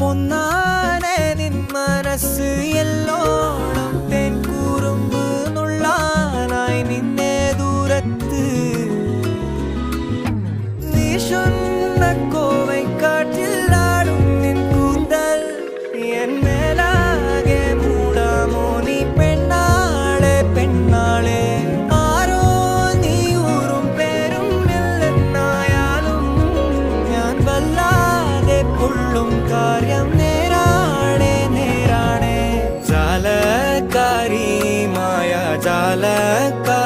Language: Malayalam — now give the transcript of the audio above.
പൊന്നാനെ നിൻ മനസ്സ് എല്ലോണം തേൻ കൂറുമ്പ് നുള്ളാനായി നിന്നെ ദൂരത്ത് നീ ചൊന്ന കോവൈ കാറ്റിലാടും നിൻ കൂന്തൽ എൻ മേലാകെ മൂടാമോ നീ പെണ്ണാളെ പെണ്ണാളെ ആരോ നീ ഊറും പേരും ഇല്ലെന്നായാലും ഞാൻ വല്ലാതെ പൊള്ളും കാര്യം നേരാണേ നേരാണേ ജാലക്കാരി മായ ജാലക്കാരി